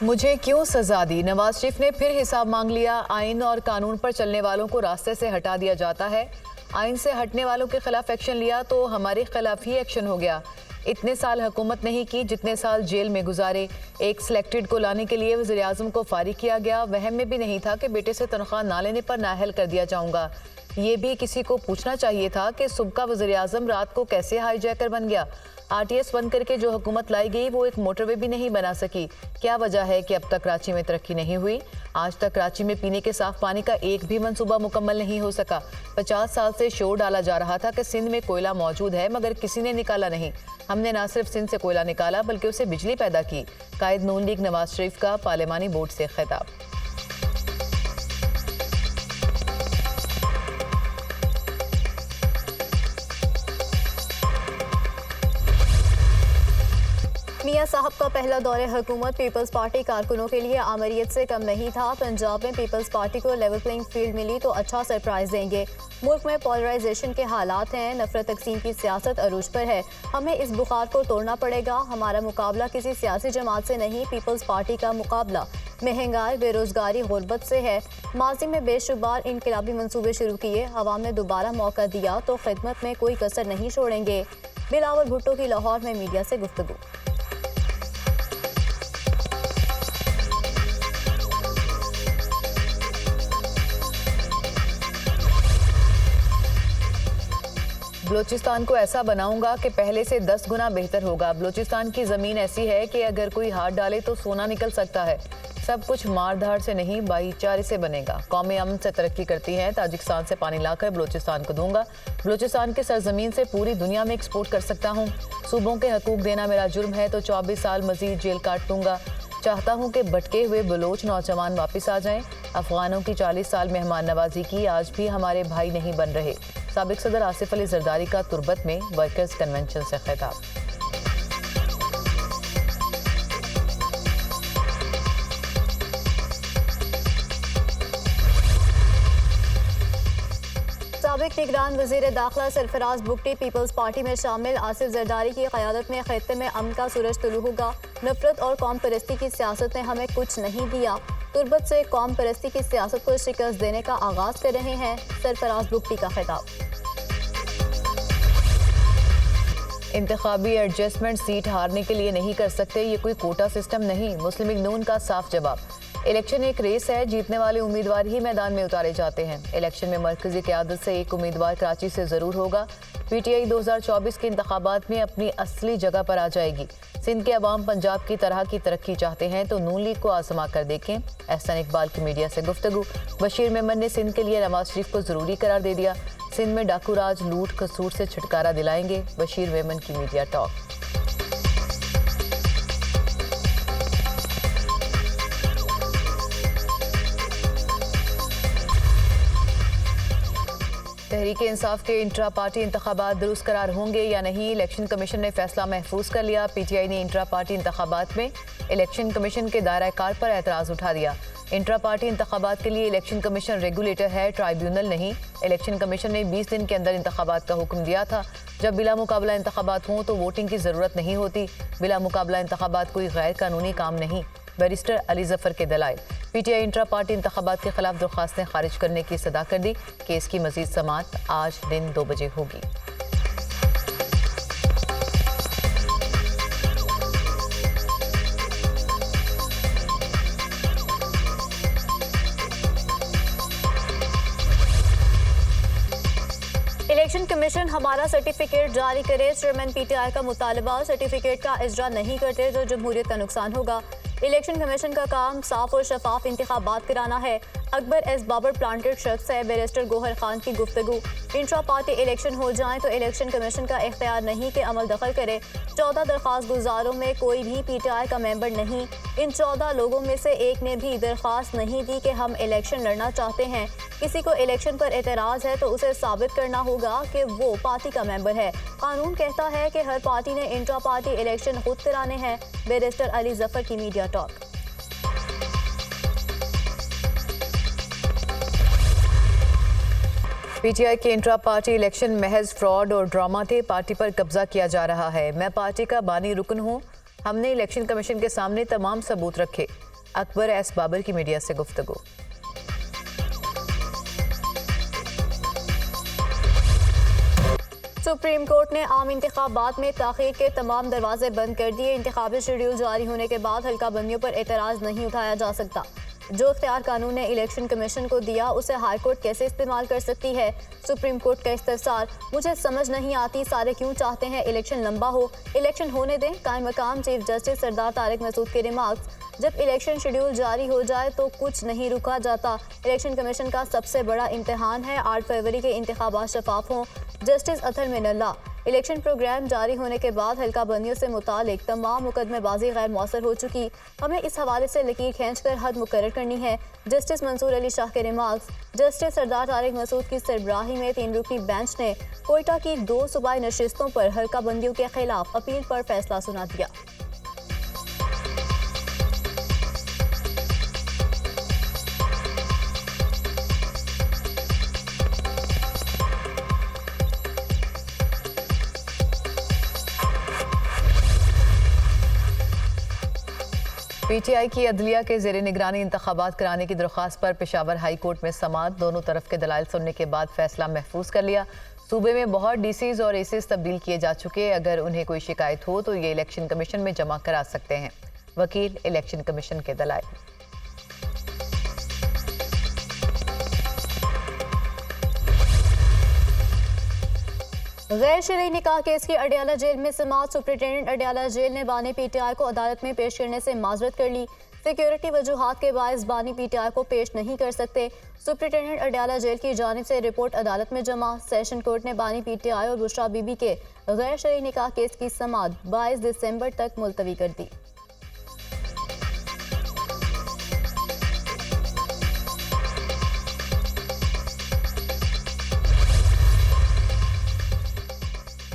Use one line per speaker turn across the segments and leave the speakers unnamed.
मुझे क्यों सजा दी? नवाज शरीफ ने फिर हिसाब मांग लिया। आइन और कानून पर चलने वालों को रास्ते से हटा दिया जाता है। आइन से हटने वालों के खिलाफ एक्शन लिया तो हमारे खिलाफ ही एक्शन हो गया। इतने साल हुकूमत नहीं की जितने साल जेल में गुजारे। एक सिलेक्टेड को लाने के लिए वज़ीर आज़म को फारिग किया गया। वहम में भी नहीं था कि बेटे से तनख्वाह ना लेने पर नाअहल कर दिया जाऊंगा। ये भी किसी को पूछना चाहिए था कि सुबह का वज़ीर आज़म रात को कैसे हाईजैकर बन गया। आरटीएस बंद करके जो हुकूमत लाई गई वो एक मोटरवे भी नहीं बना सकी। क्या वजह है कि अब तक कराची में तरक्की नहीं हुई? आज तक कराची में पीने के साफ पानी का एक भी मंसूबा मुकम्मल नहीं हो सका। 50 साल से शोर डाला जा रहा था कि सिंध में कोयला मौजूद है, मगर किसी ने निकाला नहीं। हमने न सिर्फ सिंध से कोयला निकाला बल्कि उससे बिजली पैदा की। कायद नून लीग नवाज शरीफ का पार्लिमानी बोर्ड से खिताब।
मियां साहब का पहला दौरे हुकूमत पीपल्स पार्टी कारकुनों के लिए आमरीत से कम नहीं था। पंजाब में पीपल्स पार्टी को लेवल प्लेइंग फील्ड मिली तो अच्छा सरप्राइज देंगे। मुल्क में पोलराइजेशन के हालात हैं, नफरत तकसीम की सियासत अरूज पर है। हमें इस बुखार को तोड़ना पड़ेगा। हमारा मुकाबला किसी सियासी जमात से नहीं, पीपल्स पार्टी का मुकाबला महंगाई, बेरोजगारी, गुर्बत से है। माजी में बेशुमार इनकलाबी मंसूबे शुरू किए, अवाम ने दोबारा मौका दिया तो खिदमत में कोई कसर नहीं छोड़ेंगे। बिलावल भुट्टो की लाहौर में मीडिया से गुफ्तगू।
बलूचिस्तान को ऐसा बनाऊंगा कि पहले से 10 गुना बेहतर होगा। बलूचिस्तान की ज़मीन ऐसी है कि अगर कोई हाथ डाले तो सोना निकल सकता है। सब कुछ मारधाड़ से नहीं, भाईचारे से बनेगा। कौमें अमन से तरक्की करती हैं। ताजिकिस्तान से पानी लाकर बलूचिस्तान को दूंगा। बलूचिस्तान की सरजमीन से पूरी दुनिया में एक्सपोर्ट कर सकता हूँ। सूबों के हकूक देना मेरा जुर्म है तो 24 साल मजीद जेल काट दूंगा। चाहता हूँ कि भटके हुए बलोच नौजवान वापस आ जाएं। अफगानों की 40 साल मेहमान नवाजी की, आज भी हमारे भाई नहीं बन रहे। साबिक सदर आसिफ अली जरदारी का तुर्बत में वर्कर्स कन्वेंशन से खिताब।
साबिक निगरान वज़ीर दाखिला सरफराज बुगटी पीपल्स पार्टी में शामिल। आसिफ जरदारी की क़यादत में खित्ते में अमन का सूरज तुलू होगा। नफरत और कौम परस्ती की सियासत ने हमें कुछ नहीं दिया। तुर्बत से कौम परस्ती की सियासत को शिकस्त देने का आगाज कर रहे हैं, सरफराज बुगटी का खिताब।
इंतखाबी एडजस्टमेंट सीट हारने के लिए नहीं कर सकते, ये कोई कोटा सिस्टम नहीं। मुस्लिम लीग नून का साफ जवाब। इलेक्शन एक रेस है, जीतने वाले उम्मीदवार ही मैदान में उतारे जाते हैं। इलेक्शन में मरकजी क़यादत से एक उम्मीदवार कराची से ज़रूर होगा। पीटीआई 2024 के इंतखाबात में अपनी असली जगह पर आ जाएगी। सिंध के अवाम पंजाब की तरह की तरक्की चाहते हैं तो नून लीग को आजमा कर देखें। एहसन इकबाल की मीडिया से गुफ्तगू। बशीर मेमन ने सिंध के लिए नवाज शरीफ को ज़रूरी करार दे दिया। सिंध में डाकू राज, लूट कसूर से छुटकारा दिलाएंगे। बशीर मेमन की मीडिया टॉक। तहरीक इंसाफ के इंट्रा पार्टी इंतखाबात दुरुस्त करार होंगे या नहीं, इलेक्शन कमीशन ने फैसला महफूज कर लिया। पीटीआई ने इंट्रा पार्टी इंतखाबात में इलेक्शन कमीशन के दायरा कार पर एतराज़ उठा दिया। इंट्रा पार्टी इंतखाबात के लिए इलेक्शन कमीशन रेगुलेटर है, ट्राइब्यूनल नहीं। इलेक्शन कमीशन ने 20 दिन के अंदर इंतखाबात का हुक्म दिया था। जब बिला मुकाबला इंतखाबात हों तो वोटिंग की ज़रूरत नहीं होती। बिला मुकाबला इंतखाबात कोई गैर कानूनी काम नहीं। बैरिस्टर अली जफर के दलाइल। पीटीआई इंट्रा पार्टी इंतखाबात के खिलाफ दरख्वास्तें खारिज करने की सदा कर दी। केस की मजीद समाअत आज दिन 2 बजे होगी।
इलेक्शन कमीशन हमारा सर्टिफिकेट जारी करे, चेयरमैन पीटीआई का मुतालबा। सर्टिफिकेट का इजरा नहीं करते तो जमहूरियत का नुकसान होगा। इलेक्शन कमीशन का काम साफ और शफाफ इंतखाबात कराना है। अकबर एस बाबर प्लांटेड शख्स है, बैरिस्टर गोहर खान की गुफ्तगू। इंट्रा पार्टी इलेक्शन हो जाए तो इलेक्शन कमीशन का इख्तियार नहीं कि अमल दखल करे। 14 दरख्वास्त गुजारों में कोई भी पीटीआई का मेंबर नहीं। इन 14 लोगों में से एक ने भी दरख्वास्त नहीं दी कि हम इलेक्शन लड़ना चाहते हैं। किसी को इलेक्शन पर एतराज़ है तो उसे साबित करना होगा कि वो पार्टी का मेंबर है। कानून कहता है कि हर पार्टी ने इंट्रा पार्टी इलेक्शन खुद कराने हैं। बैरिस्टर अली जफर की मीडिया टॉक।
पीटीआई के इंट्रा पार्टी इलेक्शन महज फ्रॉड और ड्रामा थे। पार्टी पर कब्जा किया जा रहा है। मैं पार्टी का बानी रुकन हूँ। हमने इलेक्शन कमीशन के सामने तमाम सबूत रखे। अकबर एस बाबर की मीडिया से गुफ्तगू।
सुप्रीम कोर्ट ने आम इंतखाबात में ताख़ीर के तमाम दरवाजे बंद कर दिए। इंतखाबी शेड्यूल जारी होने के बाद हल्का बंदियों पर एतराज़ नहीं उठाया जा सकता। जो इख्तियार कानून ने इलेक्शन कमीशन को दिया उसे हाई कोर्ट कैसे इस्तेमाल कर सकती है? सुप्रीम कोर्ट का इस्तिफसार, मुझे समझ नहीं आती सारे क्यों चाहते हैं इलेक्शन लंबा हो, इलेक्शन होने दें। कायम मकाम चीफ जस्टिस सरदार तारिक मसूद के रिमार्क्स, जब इलेक्शन शेड्यूल जारी हो जाए तो कुछ नहीं रुका जाता। इलेक्शन कमीशन का सबसे बड़ा इम्तिहान है 8 फरवरी के इंतखाबात शफाफ हों। Justice Athar Minallah, election programme जारी होने के बाद हल्का बंदियों से मुतालिक तमाम मुकदमेबाजी गैर मौसर हो चुकी, हमें इस हवाले से लकीर खींचकर हद मुकर्रर करनी है। जस्टिस मंसूर अली शाह के रिमार्क्स, जस्टिस सरदार तारिक मसूद की सरबराही में 3 रुकनी बेंच ने कोयटा की 2 सूबाई नशिस्तों पर हल्का बंदियों के खिलाफ अपील पर फैसला सुना दिया।
पीटीआई की अदलिया के ज़ेरे निगरानी इंतखाबात कराने की दरख्वास्त पर पेशावर हाई कोर्ट में समाअत, दोनों तरफ के दलाइल सुनने के बाद फैसला महफूज कर लिया। सूबे में बहुत डीसीज और एसीज तब्दील किए जा चुके, अगर उन्हें कोई शिकायत हो तो ये इलेक्शन कमीशन में जमा करा सकते हैं। वकील इलेक्शन कमीशन के दलाइल।
गैर शरई निकाह केस की अडियाला जेल में समाअत, सुप्रिंटेंडेंट अडियाला जेल ने बानी पीटीआई को अदालत में पेश करने से माजरत कर ली। सिक्योरिटी वजूहात के बायस बानी पीटीआई को पेश नहीं कर सकते। सुप्रिंटेंडेंट अडियाला जेल की जानिब से रिपोर्ट अदालत में जमा। सेशन कोर्ट ने बानी पीटीआई और बुशरा बीबी के गैर शरई निकाह केस की समाअत 22 दिसंबर तक मुलतवी कर दी।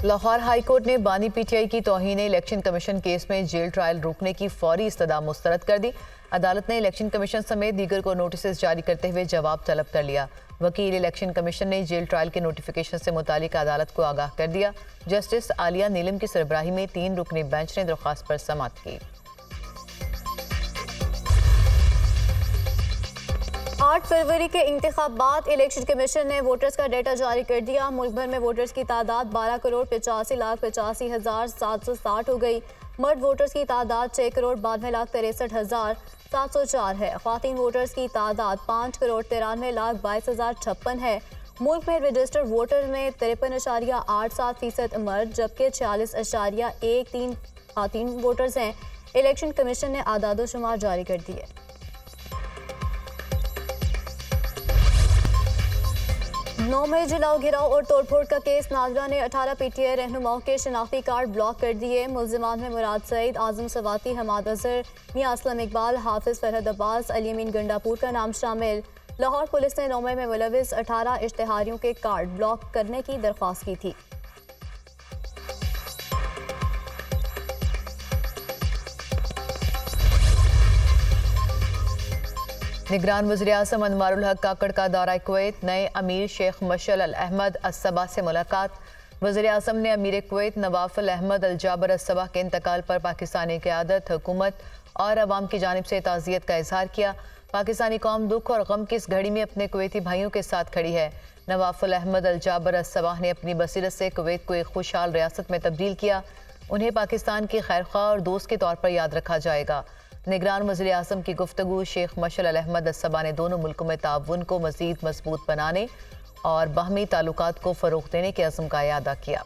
लाहौर हाई कोर्ट ने बानी पीटीआई की तौहीन इलेक्शन कमीशन केस में जेल ट्रायल रोकने की फौरी इस्तदा मुस्तरद कर दी। अदालत ने इलेक्शन कमीशन समेत दीगर को नोटिस जारी करते हुए जवाब तलब कर लिया। वकील इलेक्शन कमीशन ने जेल ट्रायल के नोटिफिकेशन से मुतालिक अदालत को आगाह कर दिया। जस्टिस आलिया नीलम की सरबराही में 3 रुकनी बेंच ने दरख्वास्त पर समाअत की।
8 फरवरी के इंतखाबात, इलेक्शन कमीशन ने वोटर्स का डेटा जारी कर दिया। मुल्क भर में वोटर्स की तादाद 12,85,85,760 हो गई। मर्द वोटर्स की तादाद 6,92,63,704 है। ख्वातीन वोटर्स की तादाद 5,93,22,056 है। मुल्क में रजिस्टर्ड वोटर में 53.87% मर्द जबकि 46.13 ख्वातीन वोटर्स हैं। इलेक्शन कमीशन ने आदादो शुमार जारी कर दिए। 9 मई जलाओ घिराव और तोड़फोड़ का केस, नाजरा ने 18 पीटीआई रहनुमाओं के शनाख्ती कार्ड ब्लॉक कर दिए। मुल्जिमान में मुराद सईद, आजम सवाती, हमाद अजहर, मियां असलम इकबाल, हाफिज फरहद अब्बास, अली अमीन गंडापुर का नाम शामिल। लाहौर पुलिस ने 9 मई में मुलविस 18 इश्तिहारियों के कार्ड ब्लॉक करने की दरख्वास्त की थी।
निगरान वज़ीर-ए-आज़म अनवारुल हक काकड़ का दौरा कुवैत, नए अमीर शेख मशअल अहमद अस्सबा से मुलाकात। वज़ीर-ए-आज़म ने अमीर कुवैत नवाफल अहमद अल जाबर अस्सबा के इंतकाल पर पाकिस्तानी क़यादत, हुकूमत और अवाम की जानिब से ताज़ियत का इजहार किया। पाकिस्तानी कौम दुख और गम की इस घड़ी में अपने कुवैती भाइयों के साथ खड़ी है। नवाफल अहमद अल जाबर अस्सबा ने अपनी बसीरत से कुवैत को एक खुशहाल रियासत में तब्दील किया। उन्हें पाकिस्तान के खैरख्वाह और दोस्त के तौर पर याद रखा जाएगा। निगरान वज़ीर-ए-आज़म की गुफ्तगू, शेख मशअल अहमद अस्सबा ने दोनों मुल्कों में ताउन को मज़ीद मजबूत बनाने और बाहमी ताल्लुकात को फ़रोग़ देने के अज़्म का इयादा किया।